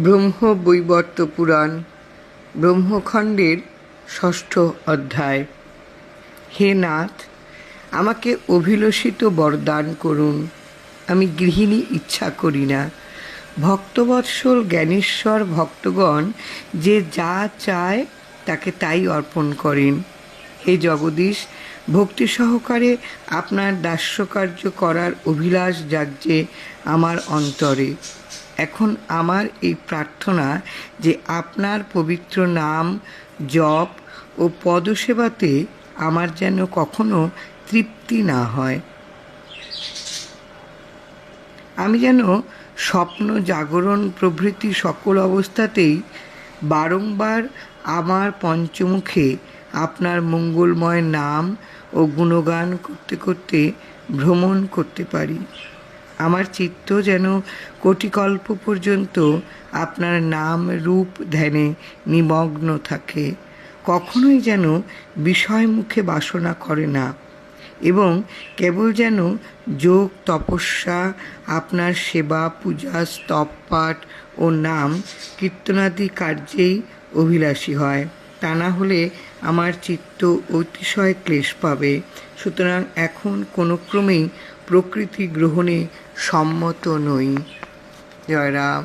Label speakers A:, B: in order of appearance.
A: ব্রহ্মবৈবর্ত পুরাণ ব্রহ্মখণ্ডের ষষ্ঠ অধ্যায়। হে নাথ, আমাকে অভিলষিত বরদান করুন। আমি গৃহিণী ইচ্ছা করি না। ভক্তবৎসল জ্ঞানেশ্বর ভক্তগণ যে যা চায় তাকে তাই অর্পণ করেন। হে জগদীশ, ভক্তি সহকারে আপনার দাস্যকার্য করার অভিলাষ জাগছে আমার অন্তরে। এখন আমার এই প্রার্থনা যে আপনার পবিত্র নাম জপ ও পদসেবাতে আমার যেন কখনো তৃপ্তি না হয়। আমি যেন স্বপ্ন, জাগরণ প্রভৃতি সকল অবস্থাতেই বারংবার আমার পঞ্চমুখে আপনার মঙ্গলময় নাম ও গুণগান করতে করতে ভ্রমণ করতে পারি। আমার চিত্ত যেন কোটিকল্প পর্যন্ত আপনার নাম রূপ ধ্যানে নিমগ্ন থাকে, কখনোই যেন বিষয়মুখে বাসনা করে না, এবং কেবল যেন যোগ, তপস্যা, আপনার সেবা, পূজা, স্তব পাঠ ও নাম কীর্তনাদি কার্যেই অভিলাষী হয়। তা না হলে আমার চিত্ত অতিশয় ক্লেশ পাবে। সুতরাং এখন কোনো ক্রমেই প্রকৃতি গ্রহণে সম্মত নই। জয় রাম।